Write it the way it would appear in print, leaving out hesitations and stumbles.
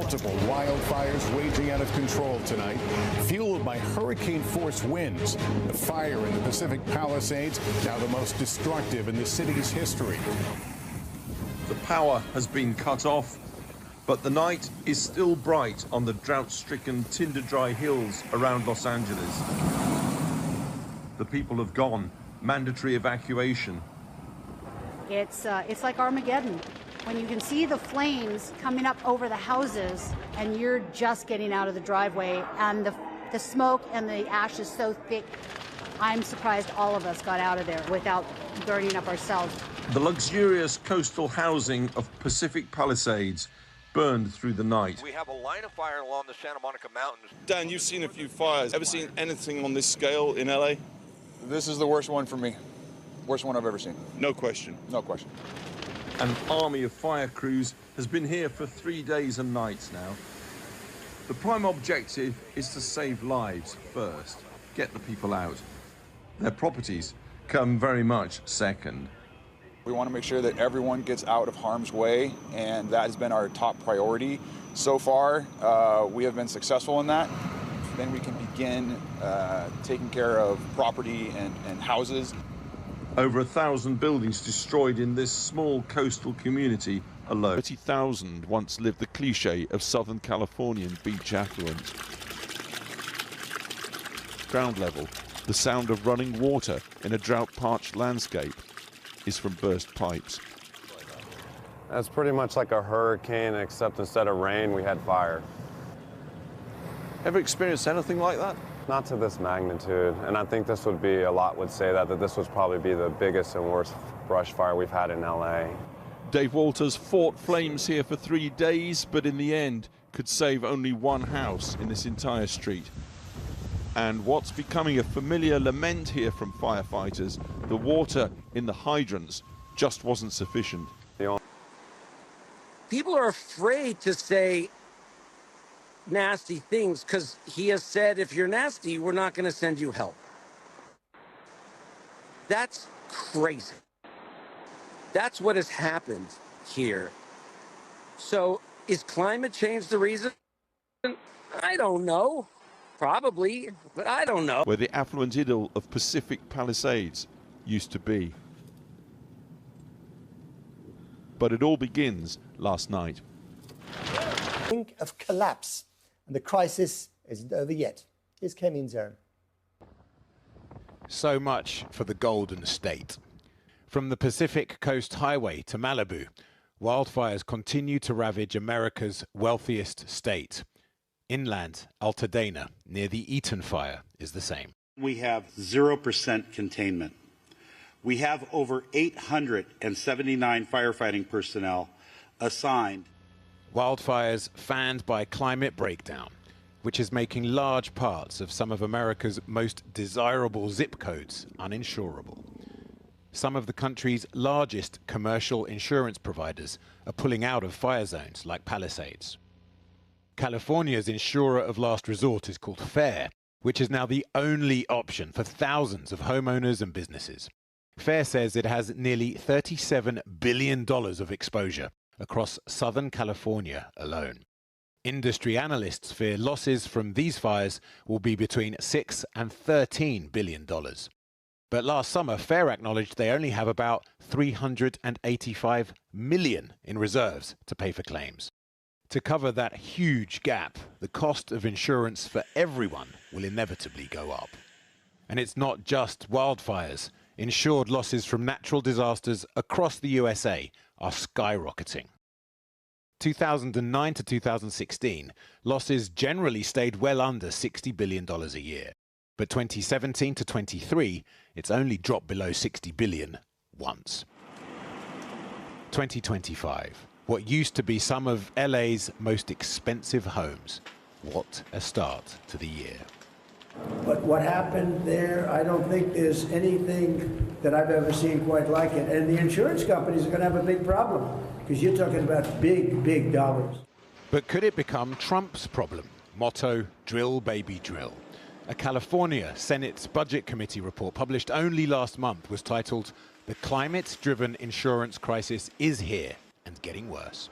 multiple wildfires raging out of control tonight, fueled by hurricane-force winds. The fire in the Pacific Palisades, now the most destructive in the city's history. The power has been cut off, but the night is still bright on the drought-stricken, tinder-dry hills around Los Angeles. The people have gone. Mandatory evacuation. It's like Armageddon. When you can see the flames coming up over the houses and you're just getting out of the driveway and the smoke and the ash is so thick, I'm surprised all of us got out of there without burning up ourselves. The luxurious coastal housing of Pacific Palisades burned through the night. We have a line of fire along the Santa Monica Mountains. Dan, you've seen a few fires. Ever seen anything on this scale in LA? This is the worst one for me. Worst one I've ever seen. No question. No question. An army of fire crews has been here for 3 days and nights now. The prime objective is to save lives first, get the people out. Their properties come very much second. We want to make sure that everyone gets out of harm's way, and that has been our top priority. So far, we have been successful in that. Then we can begin taking care of property and houses. Over 1,000 buildings destroyed in this small coastal community alone. 30,000 once lived the cliche of Southern Californian beach affluent. Ground level, the sound of running water in a drought-parched landscape is from burst pipes. That's pretty much like a hurricane, except instead of rain, we had fire. Ever experienced anything like that? Not to this magnitude, and I think this would be, a lot would say that this would probably be the biggest and worst brush fire we've had in LA. Dave Walters fought flames here for 3 days, but in the end could save only one house in this entire street. And what's becoming a familiar lament here from firefighters, the water in the hydrants just wasn't sufficient. People are afraid to say nasty things because he has said, if you're nasty, we're not going to send you help. That's crazy. That's what has happened here. So is climate change the reason? I don't know. Probably, but I don't know. Where the affluent idyll of Pacific Palisades used to be. But it all begins last night. Think of collapse, and the crisis isn't over yet. Here's Kemin's Aaron. So much for the Golden State. From the Pacific Coast Highway to Malibu, wildfires continue to ravage America's wealthiest state. Inland, Altadena, near the Eaton fire, is the same. We have 0% containment. We have over 879 firefighting personnel assigned. Wildfires fanned by climate breakdown, which is making large parts of some of America's most desirable zip codes uninsurable. Some of the country's largest commercial insurance providers are pulling out of fire zones like Palisades. California's insurer of last resort is called FAIR, which is now the only option for thousands of homeowners and businesses. FAIR says it has nearly $37 billion of exposure across Southern California alone. Industry analysts fear losses from these fires will be between $6 and $13 billion. But last summer, FAIR acknowledged they only have about $385 million in reserves to pay for claims. To cover that huge gap, the cost of insurance for everyone will inevitably go up. And it's not just wildfires. Insured losses from natural disasters across the USA are skyrocketing. 2009 to 2016, losses generally stayed well under $60 billion a year. But 2017 to 23, it's only dropped below $60 billion once. 2025. What used to be some of LA's most expensive homes. What a start to the year. But what happened there, I don't think there's anything that I've ever seen quite like it. And the insurance companies are going to have a big problem because you're talking about big, big dollars. But could it become Trump's problem? Motto, drill, baby, drill. A California Senate Budget Committee report published only last month was titled, "The Climate-Driven Insurance Crisis is Here and Getting Worse."